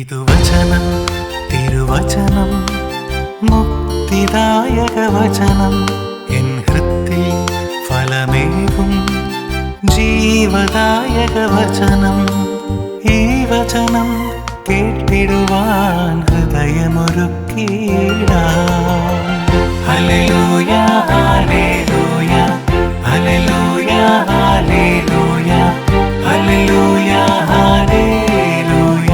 ഇതുവചനം തിരുവചനം മുക്തിദായക വചനം എൻ ഹൃത്തിൽ ഫലമേകും ജീവദായക വചനം. ഈ വചനം കേട്ടിടുവാൻ ഹൃദയമൊരുക്കിയിടാം. ഹല്ലേലൂയ ഹല്ലേലൂയ ഹല്ലേലൂയ ഹല്ലേലൂയ ഹല്ലേലൂയ ഹല്ലേലൂയ.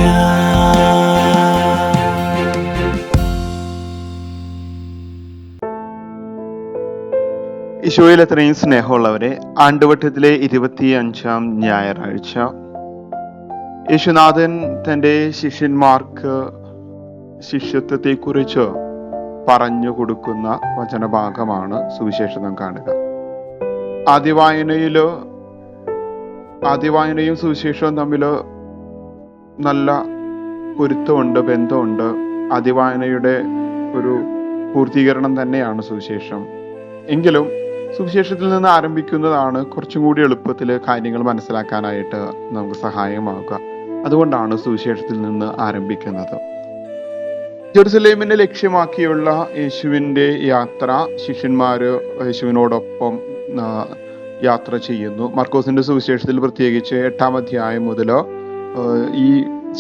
ഈശോയിൽ എത്രയും സ്നേഹമുള്ളവരെ, ആണ്ടുവട്ടത്തിലെ 25-ാം ഞായറാഴ്ച യേശുനാഥൻ തൻ്റെ ശിഷ്യന്മാർക്ക് ശിഷ്യത്വത്തെക്കുറിച്ച് പറഞ്ഞു കൊടുക്കുന്ന വചനഭാഗമാണ് സുവിശേഷം കാണുക. ആദ്യവായനയും സുവിശേഷവും തമ്മിൽ നല്ല പൊരുത്തമുണ്ട്, ബന്ധമുണ്ട്. ആദ്യവായനയുടെ ഒരു പൂർത്തീകരണം തന്നെയാണ് സുവിശേഷം. എങ്കിലും സുവിശേഷത്തിൽ നിന്ന് ആരംഭിക്കുന്നതാണ് കുറച്ചും കൂടി എളുപ്പത്തിൽ കാര്യങ്ങൾ മനസ്സിലാക്കാനായിട്ട് നമുക്ക് സഹായമാവുക. അതുകൊണ്ടാണ് സുവിശേഷത്തിൽ നിന്ന് ആരംഭിക്കുന്നത്. ജെറുസലേമിനെ ലക്ഷ്യമാക്കിയുള്ള യേശുവിൻ്റെ യാത്ര, ശിഷ്യന്മാര് യേശുവിനോടൊപ്പം യാത്ര ചെയ്യുന്നു. മർക്കോസിന്റെ സുവിശേഷത്തിൽ പ്രത്യേകിച്ച് 8-ാം അധ്യായം മുതൽ ഈ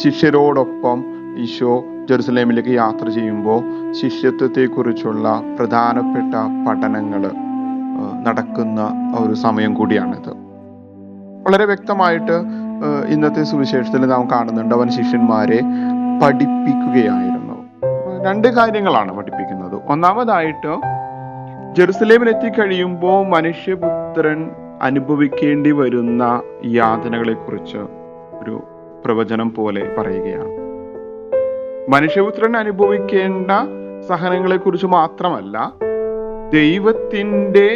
ശിഷ്യരോടൊപ്പം ഈശോ ജെറുസലേമിലേക്ക് യാത്ര ചെയ്യുമ്പോൾ ശിഷ്യത്വത്തെക്കുറിച്ചുള്ള പ്രധാനപ്പെട്ട പഠനങ്ങൾ നടക്കുന്ന ഒരു സമയം കൂടിയാണിത്. വളരെ വ്യക്തമായിട്ട് ഇന്നത്തെ സുവിശേഷത്തിൽ നാം കാണുന്നുണ്ട്, അവൻ ശിഷ്യന്മാരെ പഠിപ്പിക്കുകയായിരുന്നു. 2 കാര്യങ്ങളാണ് പഠിപ്പിക്കുന്നത്. ഒന്നാമതായിട്ട്, ജെറുസലേമിൽ എത്തിക്കഴിയുമ്പോൾ മനുഷ്യപുത്രൻ അനുഭവിക്കേണ്ടി വരുന്ന യാതനകളെ കുറിച്ച് ഒരു പ്രവചനം പോലെ പറയുകയാണ്. മനുഷ്യപുത്രൻ അനുഭവിക്കേണ്ട സഹനങ്ങളെ കുറിച്ച് മാത്രമല്ല, ദൈവത്തിൻ്റെ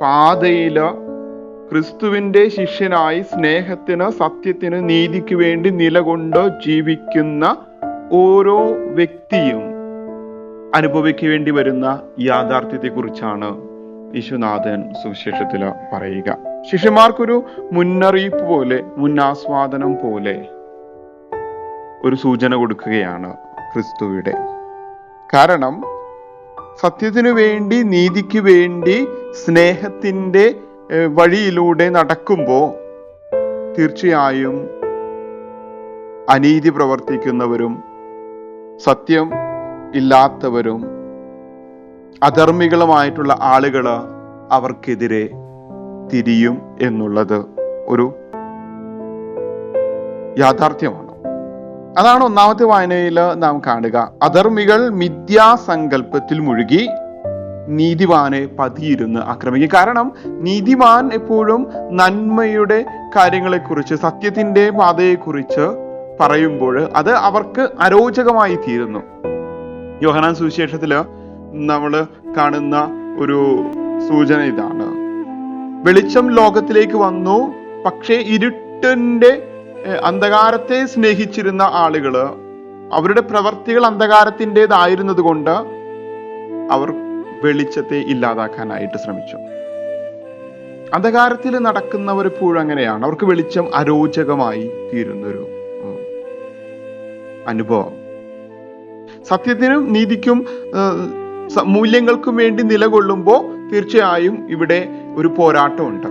പാതയില് ക്രിസ്തുവിൻ്റെ ശിഷ്യനായി സ്നേഹത്തിന്, സത്യത്തിന്, നീതിക്ക് വേണ്ടി നിലകൊണ്ട് ജീവിക്കുന്ന ഓരോ വ്യക്തിയും അനുഭവിക്കേണ്ടി വരുന്ന യാഥാർത്ഥ്യത്തെക്കുറിച്ചാണ് യേശുനാഥൻ സുവിശേഷത്തിൽ പറയുക. ശിഷ്യന്മാർക്കൊരു മുന്നറിയിപ്പ് പോലെ, മുന്നാസ്വാദനം പോലെ ഒരു സൂചന കൊടുക്കുകയാണ് ക്രിസ്തുവിടെ. കാരണം സത്യത്തിനു വേണ്ടി, നീതിക്ക് വേണ്ടി, സ്നേഹത്തിൻ്റെ വഴിയിലൂടെ നടക്കുമ്പോൾ തീർച്ചയായും അനീതി പ്രവർത്തിക്കുന്നവരും സത്യം ഇല്ലാത്തവരും അധർമ്മികളുമായിട്ടുള്ള ആളുകൾ അവർക്കെതിരെ തിരിയും എന്നുള്ളത് ഒരു യാഥാർത്ഥ്യമാണ്. അതാണ് ഒന്നാമത്തെ വായനയിൽ നാം കാണുക. അധർമ്മികൾ മിഥ്യാസങ്കല്പത്തിൽ മുഴുകി നീതിമാനെ പതിയിരുന്ന് ആക്രമിക്കും. കാരണം നീതിമാൻ എപ്പോഴും നന്മയുടെ കാര്യങ്ങളെക്കുറിച്ച്, സത്യത്തിൻ്റെ പാതയെക്കുറിച്ച് പറയുമ്പോൾ അത് അവർക്ക് അരോചകമായി തീരുന്നു. യോഹന്നാൻ സുവിശേഷത്തില് നമ്മൾ കാണുന്ന ഒരു സൂചന ഇതാണ്: വെളിച്ചം ലോകത്തിലേക്ക് വന്നു, പക്ഷേ ഇരുട്ടിന്റെ അന്ധകാരത്തെ സ്നേഹിച്ചിരുന്ന ആളുകള്, അവരുടെ പ്രവർത്തികൾ അന്ധകാരത്തിൻ്റെതായിരുന്നത് കൊണ്ട് അവർ വെളിച്ചത്തെ ഇല്ലാതാക്കാനായിട്ട് ശ്രമിച്ചു. അന്ധകാരത്തിൽ നടക്കുന്നവർ എപ്പോഴും അങ്ങനെയാണ്. അവർക്ക് വെളിച്ചം അരോചകമായി തീരുന്നൊരു അനുഭവം. സത്യത്തിനും നീതിക്കും മൂല്യങ്ങൾക്കും വേണ്ടി നിലകൊള്ളുമ്പോൾ തീർച്ചയായും ഇവിടെ ഒരു പോരാട്ടമുണ്ട്.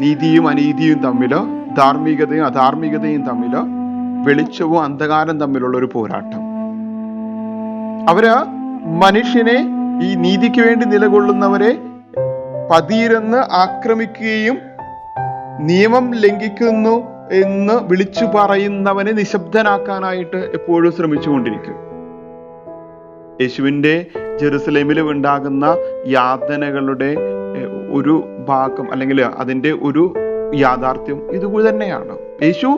നീതിയും അനീതിയും തമ്മില്, ധാർമ്മികതയും അധാർമികതയും തമ്മില്, വെളിച്ചവും അന്ധകാരം തമ്മിലുള്ള ഒരു പോരാട്ടം. അവര് മനുഷ്യനെ, ഈ നീതിക്ക് വേണ്ടി നിലകൊള്ളുന്നവരെ പതിയിരുന്ന് ആക്രമിക്കുകയും നിയമം ലംഘിക്കുന്നു എന്ന് വിളിച്ചു പറയുന്നവനെ നിശബ്ദനാക്കാനായിട്ട് എപ്പോഴും ശ്രമിച്ചുകൊണ്ടിരിക്കും. യേശുവിൻ്റെ ജെറുസലേമിൽ ഉണ്ടാകുന്ന യാതനകളുടെ ഒരു ഭാഗം, അല്ലെങ്കിൽ അതിൻ്റെ ഒരു യാഥാർത്ഥ്യം ഇതുപോലെ തന്നെയാണ്. യേശു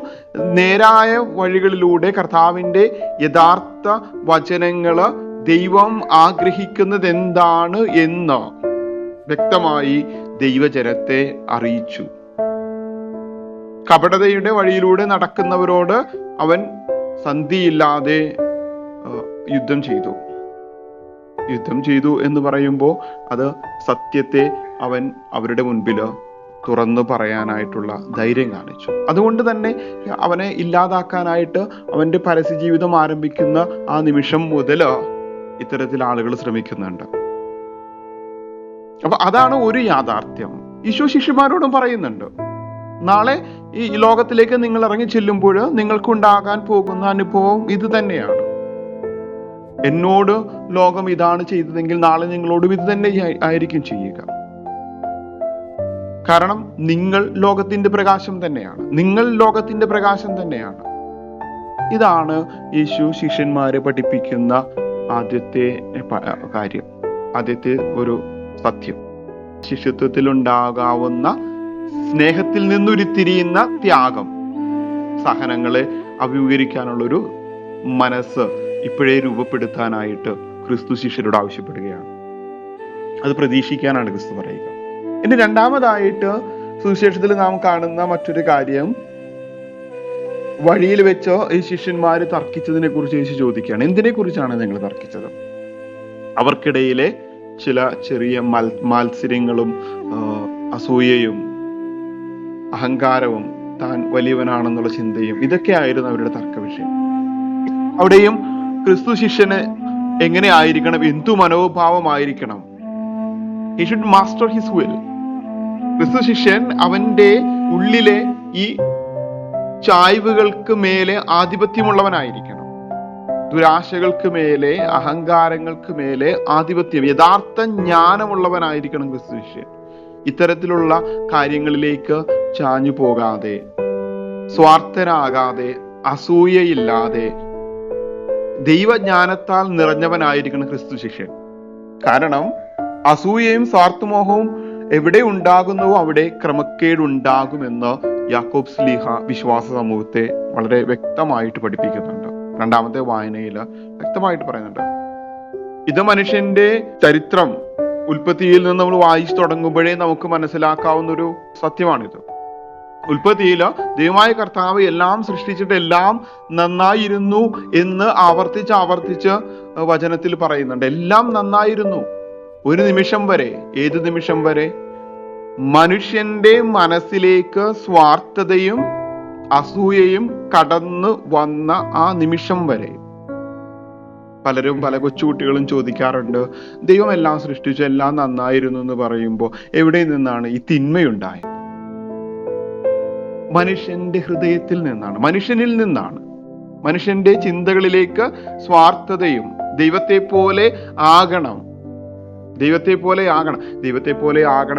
നേരായ വഴികളിലൂടെ കർത്താവിൻ്റെ യഥാർത്ഥ വചനങ്ങള്, ദൈവം ആഗ്രഹിക്കുന്നത് എന്താണ് എന്ന് വ്യക്തമായി ദൈവജനത്തെ അറിയിച്ചു. കപടതയുടെ വഴിയിലൂടെ നടക്കുന്നവരോട് അവൻ സന്ധിയില്ലാതെ യുദ്ധം ചെയ്തു എന്ന് പറയുമ്പോൾ അത് സത്യത്തെ അവൻ അവരുടെ മുൻപിൽ തുറന്നു പറയാനായിട്ടുള്ള ധൈര്യം കാണിച്ചു. അതുകൊണ്ട് തന്നെ അവനെ ഇല്ലാതാക്കാനായിട്ട് അവന്റെ പരസ്യ ജീവിതം ആരംഭിക്കുന്ന ആ നിമിഷം മുതൽ ഇത്തരത്തിൽ ആളുകൾ ശ്രമിക്കുന്നുണ്ട്. അപ്പൊ അതാണ് ഒരു യാഥാർത്ഥ്യം. ഈശോ ശിഷ്യന്മാരോടും പറയുന്നുണ്ട്, നാളെ ഈ ലോകത്തിലേക്ക് നിങ്ങൾ ഇറങ്ങി ചെല്ലുമ്പോൾ നിങ്ങൾക്കുണ്ടാകാൻ പോകുന്ന അനുഭവം ഇത് തന്നെയാണ്. എന്നോട് ലോകം ഇതാണ് ചെയ്തതെങ്കിൽ നാളെ നിങ്ങളോടും ഇത് തന്നെ ആയിരിക്കും ചെയ്യുക. കാരണം നിങ്ങൾ ലോകത്തിന്റെ പ്രകാശം തന്നെയാണ്. നിങ്ങൾ ലോകത്തിന്റെ പ്രകാശം തന്നെയാണ്. ഇതാണ് യേശു ശിഷ്യന്മാരെ പഠിപ്പിക്കുന്ന ആദ്യത്തെ കാര്യം, ആദ്യത്തെ ഒരു സത്യം. ശിഷ്യത്വത്തിൽ ഉണ്ടാകാവുന്ന സ്നേഹത്തിൽ നിന്നുരുത്തിരിയുന്ന ത്യാഗം, സഹനങ്ങളെ അഭിമുഖീകരിക്കാനുള്ളൊരു മനസ്സ് ഇപ്പോഴേ രൂപപ്പെടുത്താനായിട്ട് ക്രിസ്തു ശിഷ്യരോട് ആവശ്യപ്പെടുകയാണ്. അത് പ്രതീക്ഷിക്കാനാണ് ക്രിസ്തു പറയുക. ഇനി രണ്ടാമതായിട്ട് സുവിശേഷത്തിൽ നാം കാണുന്ന മറ്റൊരു കാര്യം, വഴിയിൽ വെച്ച് ഈ ശിഷ്യന്മാര് തർക്കിച്ചതിനെ കുറിച്ച് യേശു ചോദിക്കുകയാണ്. എന്തിനെ കുറിച്ചാണ് നിങ്ങൾ തർക്കിച്ചത്? അവർക്കിടയിലെ ചില ചെറിയ മാത്സര്യങ്ങളും അസൂയയും അഹങ്കാരവും താൻ വലിയവനാണെന്നുള്ള ചിന്തയും ഇതൊക്കെ ആയിരുന്നു അവരുടെ തർക്ക വിഷയം. അവിടെയും ക്രിസ്തു ശിഷ്യന് എങ്ങനെ ആയിരിക്കണം, എന്തു മനോഭാവമായിരിക്കണം? He should master his will. ക്രിസ്തു ശിഷ്യൻ അവന്റെ ഉള്ളിലെ ഈ ചായ്വുകൾക്ക് മേലെ ആധിപത്യമുള്ളവനായിരിക്കണം. ദുരാശകൾക്ക് മേലെ, അഹങ്കാരങ്ങൾക്ക് മേലെ ആധിപത്യം, യഥാർത്ഥ ജ്ഞാനമുള്ളവനായിരിക്കണം ക്രിസ്തു ശിഷ്യൻ. ഇത്തരത്തിലുള്ള കാര്യങ്ങളിലേക്ക് ചാഞ്ഞു പോകാതെ, സ്വാർത്ഥനാകാതെ, അസൂയയില്ലാതെ ദൈവജ്ഞാനത്താൽ നിറഞ്ഞവനായിരിക്കണം ക്രിസ്തു ശിഷ്യൻ. കാരണം അസൂയയും സ്വാർത്ഥമോഹവും എവിടെ ഉണ്ടാകുന്നുവോ അവിടെ ക്രമക്കേടുണ്ടാകുമെന്ന് യാക്കോബ് ശ്ലീഹ വിശ്വാസ സമൂഹത്തെ വളരെ വ്യക്തമായിട്ട് പഠിപ്പിക്കുന്നുണ്ട്. രണ്ടാമത്തെ വായനയിൽ വ്യക്തമായിട്ട് പറയുന്നുണ്ട്. ഇത് മനുഷ്യന്റെ ചരിത്രം ഉൽപ്പത്തിയിൽ നിന്ന് നമ്മൾ വായിച്ചു തുടങ്ങുമ്പോഴേ നമുക്ക് മനസ്സിലാക്കാവുന്ന ഒരു സത്യമാണിത്. ഉൽപ്പത്തിയിൽ ദൈവമായ കർത്താവ് എല്ലാം സൃഷ്ടിച്ചിട്ട് എല്ലാം നന്നായിരുന്നു എന്ന് ആവർത്തിച്ച് വചനത്തിൽ പറയുന്നുണ്ട്. എല്ലാം നന്നായിരുന്നു. ഒരു നിമിഷം വരെ, ഏത് നിമിഷം വരെ? മനുഷ്യന്റെ മനസ്സിലേക്ക് സ്വാർത്ഥതയും അസൂയയും കടന്നു വന്ന ആ നിമിഷം വരെ. പലരും, പല കൊച്ചുകുട്ടികളും ചോദിക്കാറുണ്ട്, ദൈവം എല്ലാം സൃഷ്ടിച്ചു, എല്ലാം നന്നായിരുന്നു എന്ന് പറയുമ്പോൾ എവിടെ നിന്നാണ് ഈ തിന്മയുണ്ടായത്? മനുഷ്യന്റെ ഹൃദയത്തിൽ നിന്നാണ്, മനുഷ്യനിൽ നിന്നാണ്. മനുഷ്യന്റെ ചിന്തകളിലേക്ക് സ്വാർത്ഥതയും ദൈവത്തെ പോലെ ആകണം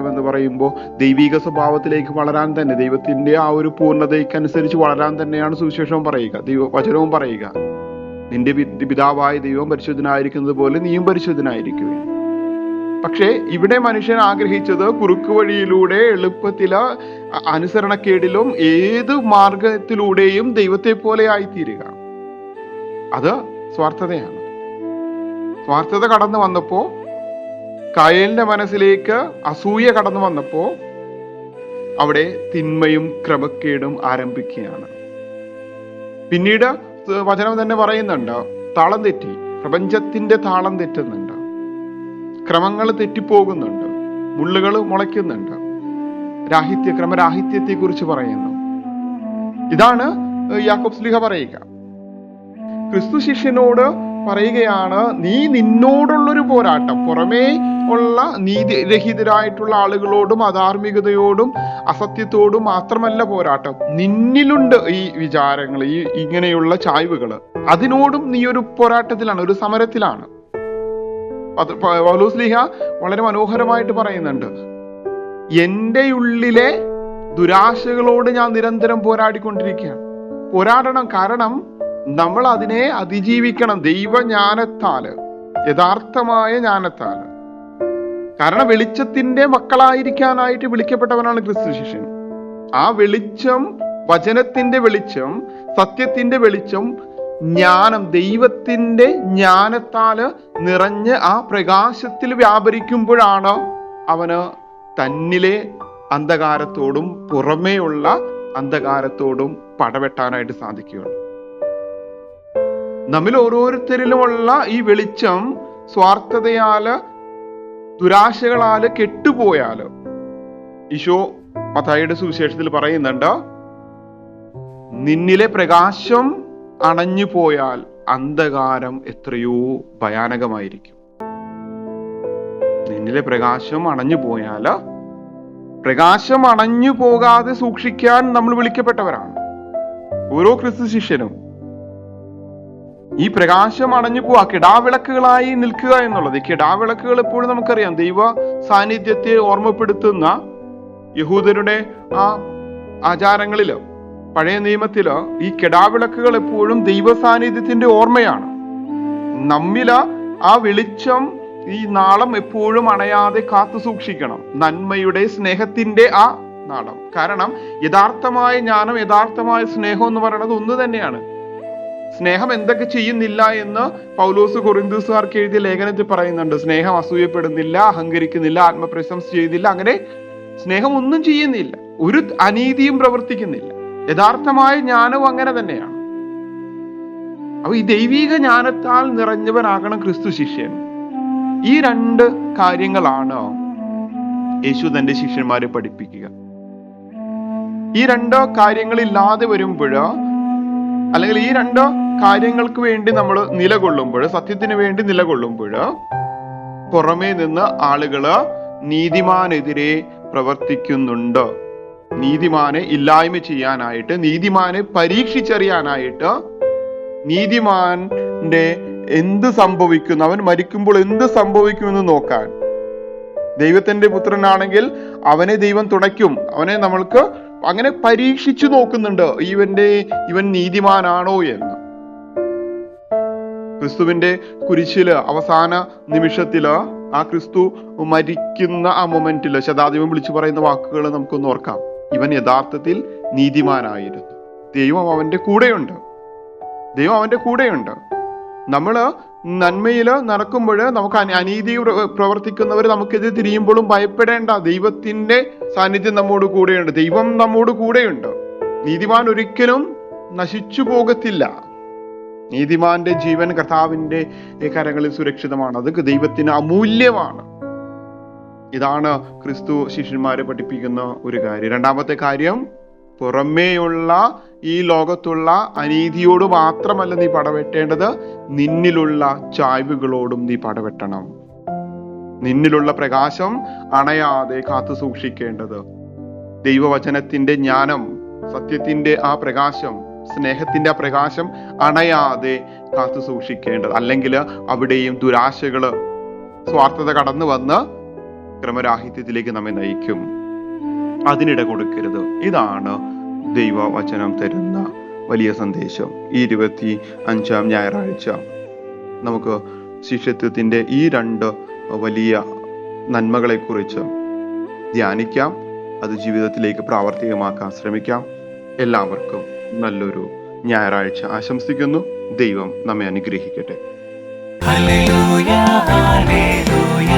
എന്ന് പറയുമ്പോൾ ദൈവിക സ്വഭാവത്തിലേക്ക് വളരാൻ തന്നെ, ദൈവത്തിന്റെ ആ ഒരു പൂർണ്ണതയ്ക്കനുസരിച്ച് വളരാൻ തന്നെയാണ് സുവിശേഷവും പറയുക, വചനവും പറയുക. നിന്റെ പിതാവായ ദൈവം പരിശുദ്ധനായിരിക്കുന്നത് പോലെ നീയും പരിശുദ്ധനായിരിക്കുക. പക്ഷേ ഇവിടെ മനുഷ്യൻ ആഗ്രഹിച്ചത് കുറുക്കു വഴിയിലൂടെ എളുപ്പത്തില് അനുസരണക്കേടിലും ഏത് മാർഗത്തിലൂടെയും ദൈവത്തെ പോലെ ആയിത്തീരുക. അത് സ്വാർത്ഥതയാണ്. സ്വാർത്ഥത കടന്നു വന്നപ്പോ, കയലിന്റെ മനസ്സിലേക്ക് അസൂയ കടന്നു വന്നപ്പോ അവിടെ തിന്മയും ക്രമക്കേടും ആരംഭിക്കുകയാണ്. പിന്നീട് വചനം തന്നെ പറയുന്നുണ്ട്, താളം തെറ്റി, പ്രപഞ്ചത്തിന്റെ താളം തെറ്റുന്നുണ്ട്, ക്രമങ്ങൾ തെറ്റിപ്പോകുന്നുണ്ട്, മുള്ളുകൾ മുളയ്ക്കുന്നുണ്ട്, ക്രമരാഹിത്യത്തെ കുറിച്ച് പറയുന്നു. ഇതാണ് യാക്കോബ് ശ്ലീഹ പറയുക. ക്രിസ്തു ശിഷ്യനോട് പറയുകയാണ്, നീ നിന്നോടുള്ളൊരു പോരാട്ടം, പുറമേ ഉള്ള നീതിരഹിതരായിട്ടുള്ള ആളുകളോടും അധാർമികതയോടും അസത്യത്തോടും മാത്രമല്ല പോരാട്ടം, നിന്നിലുണ്ട് ഈ വിചാരങ്ങൾ, ഈ ഇങ്ങനെയുള്ള ചായ്വുകൾ, അതിനോടും നീ ഒരു പോരാട്ടത്തിലാണ്, ഒരു സമരത്തിലാണ്. പൗലോസ് ശ്ലീഹ വളരെ മനോഹരമായിട്ട് പറയുന്നുണ്ട്, എന്റെ ഉള്ളിലെ ദുരാശകളോട് ഞാൻ നിരന്തരം പോരാടിക്കൊണ്ടിരിക്കുകയാണ്. പോരാടണം, കാരണം നമ്മൾ അതിനെ അതിജീവിക്കണം ദൈവജ്ഞാനത്താല്, യഥാർത്ഥമായ ജ്ഞാനത്താല്. കാരണം വെളിച്ചത്തിന്റെ മക്കളായിരിക്കാനായിട്ട് വിളിക്കപ്പെട്ടവനാണ് ക്രിസ്തു ശിഷ്യൻ. ആ വെളിച്ചം, വചനത്തിന്റെ വെളിച്ചം, സത്യത്തിന്റെ വെളിച്ചം, ജ്ഞാനം, ദൈവത്തിന്റെ ജ്ഞാനത്താല് നിറഞ്ഞ് ആ പ്രകാശത്തിൽ വ്യാപരിക്കുമ്പോഴാണ് അവന് തന്നിലെ അന്ധകാരത്തോടും പുറമേയുള്ള അന്ധകാരത്തോടും പടവെട്ടാനായിട്ട് സാധിക്കുകയുള്ളൂ. നമ്മിൽ ഓരോരുത്തരിലുമുള്ള ഈ വെളിച്ചം സ്വാർത്ഥതയാല്, ദുരാശകളാല് കെട്ടുപോയാല്, ഈശോ മത്തായിയുടെ സുവിശേഷത്തിൽ പറയുന്നുണ്ട്, നിന്നിലെ പ്രകാശം അണഞ്ഞു പോയാൽ അന്ധകാരം എത്രയോ ഭയാനകമായിരിക്കും. നിന്നിലെ പ്രകാശം അണഞ്ഞു പോയാൽ, പ്രകാശം അണഞ്ഞു പോകാതെ സൂക്ഷിക്കാൻ നമ്മൾ വിളിക്കപ്പെട്ടവരാണ് ഓരോ ക്രിസ്തു ശിഷ്യനും. ഈ പ്രകാശം അണഞ്ഞു പോവാ, കിടാവിളക്കുകളായി നിൽക്കുക എന്നുള്ളത്. ഈ കിടാവിളക്കുകൾ എപ്പോഴും നമുക്കറിയാം ദൈവ സാന്നിധ്യത്തെ ഓർമ്മപ്പെടുത്തുന്ന യഹൂദരുടെ ആ ആചാരങ്ങളില്, പഴയ നിയമത്തില് ഈ കിടാവിളക്കുകൾ എപ്പോഴും ദൈവ സാന്നിധ്യത്തിന്റെ ഓർമ്മയാണ്. നമ്മില് ആ വെളിച്ചം, ഈ നാളം എപ്പോഴും അണയാതെ കാത്തു സൂക്ഷിക്കണം. നന്മയുടെ, സ്നേഹത്തിന്റെ ആ നാളം. കാരണം യഥാർത്ഥമായ ജ്ഞാനം, യഥാർത്ഥമായ സ്നേഹം എന്ന് പറയുന്നത് ഒന്ന് തന്നെയാണ്. സ്നേഹം എന്തൊക്കെ ചെയ്യുന്നില്ല എന്ന് പൗലോസ് കൊറിന്തോസുകാർക്ക് എഴുതിയ ലേഖനത്തിൽ പറയുന്നുണ്ട്. സ്നേഹം അസൂയപ്പെടുന്നില്ല, അഹങ്കരിക്കുന്നില്ല, ആത്മപ്രശംസ ചെയ്യുന്നില്ല. അങ്ങനെ സ്നേഹം ഒന്നും ചെയ്യുന്നില്ല, ഒരു അനീതിയും പ്രവർത്തിക്കുന്നില്ല. യഥാർത്ഥമായ ജ്ഞാനവും അങ്ങനെ തന്നെയാണ്. അപ്പൊ ഈ ദൈവിക ജ്ഞാനത്താൽ നിറഞ്ഞവനാകണം ക്രിസ്തു ശിഷ്യൻ. ഈ രണ്ട് കാര്യങ്ങളാണ് യേശു തന്റെ ശിഷ്യന്മാരെ പഠിപ്പിക്കുക. ഈ രണ്ട് കാര്യങ്ങളില്ലാതെ വരുമ്പോൾ, അല്ലെങ്കിൽ ഈ രണ്ട് കാര്യങ്ങൾക്ക് വേണ്ടി നമ്മൾ നിലകൊള്ളുമ്പോൾ, സത്യത്തിന് വേണ്ടി നിലകൊള്ളുമ്പോൾ, പുറമേ നിന്ന് ആളുകള് നീതിമാനെതിരെ പ്രവർത്തിക്കുന്നുണ്ട്. നീതിമാനെ ഇല്ലായ്മ ചെയ്യാനായിട്ട്, നീതിമാനെ പരീക്ഷിച്ചറിയാനായിട്ട്, നീതിമാന്റെ എന്ത് സംഭവിക്കുന്നു, അവൻ മരിക്കുമ്പോൾ എന്ത് സംഭവിക്കുമെന്ന് നോക്കാൻ. ദൈവത്തിന്റെ പുത്രനാണെങ്കിൽ അവനെ ദൈവം തുണയ്ക്കും, അവനെ നമ്മൾക്ക് അങ്ങനെ പരീക്ഷിച്ചു നോക്കുന്നുണ്ട്, ഇവൻ നീതിമാനാണോ എന്ന്. ക്രിസ്തുവിന്റെ കുരിശില് അവസാന നിമിഷത്തില്, ആ ക്രിസ്തു മരിക്കുന്ന ആ മൊമെന്റില് ശതാധിപൻ വിളിച്ചു പറയുന്ന വാക്കുകൾ നമുക്കൊന്ന് ഓർക്കാം. ഇവൻ യഥാർത്ഥത്തിൽ നീതിമാനായിരുന്നു. ദൈവം അവന്റെ കൂടെയുണ്ട്. ദൈവം അവന്റെ കൂടെയുണ്ട്. നമ്മള് നന്മയില് നടക്കുമ്പോൾ, നമുക്ക് അനീതി പ്രവർത്തിക്കുന്നവർ നമുക്കെതിരെ തിരിയുമ്പോഴും ഭയപ്പെടേണ്ട. ദൈവത്തിന്റെ സാന്നിധ്യം നമ്മോട് കൂടെയുണ്ട്. ദൈവം നമ്മോട് കൂടെയുണ്ട്. നീതിമാൻ ഒരിക്കലും നശിച്ചു പോകത്തില്ല. നീതിമാന്റെ ജീവൻ കർത്താവിന്റെ കരങ്ങളിൽ സുരക്ഷിതമാണ്. അത് ദൈവത്തിന് അമൂല്യമാണ്. ഇതാണ് ക്രിസ്തു ശിഷ്യന്മാരെ പഠിപ്പിക്കുന്ന ഒരു കാര്യം. രണ്ടാമത്തെ കാര്യം, പുറമേയുള്ള ഈ ലോകത്തുള്ള അനീതിയോട് മാത്രമല്ല നീ പടവെട്ടേണ്ടത്, നിന്നിലുള്ള ചായ്വുകളോടും നീ പടവെട്ടണം. നിന്നിലുള്ള പ്രകാശം അണയാതെ കാത്തു സൂക്ഷിക്കേണ്ടത്, ദൈവവചനത്തിന്റെ ജ്ഞാനം, സത്യത്തിന്റെ ആ പ്രകാശം, സ്നേഹത്തിന്റെ ആ പ്രകാശം അണയാതെ കാത്തു സൂക്ഷിക്കേണ്ടത്. അല്ലെങ്കിൽ അവിടെയും ദുരാശകള്, സ്വാർത്ഥത കടന്നു വന്ന് ക്രമരാഹിത്യത്തിലേക്ക് നമ്മെ നയിക്കും. അതിനിട കൊടുക്കരുത്. ഇതാണ് ദൈവവചനം തരുന്ന വലിയ സന്ദേശം. ഈ 25-ാം ഞായറാഴ്ച നമുക്ക് ശിഷ്യത്വത്തിന്റെ ഈ രണ്ട് വലിയ നന്മകളെ കുറിച്ച് ധ്യാനിക്കാം. അത് ജീവിതത്തിലേക്ക് പ്രാവർത്തികമാക്കാൻ ശ്രമിക്കാം. എല്ലാവർക്കും നല്ലൊരു ഞായറാഴ്ച ആശംസിക്കുന്നു. ദൈവം നമ്മെ അനുഗ്രഹിക്കട്ടെ. Hallelujah, hallelujah.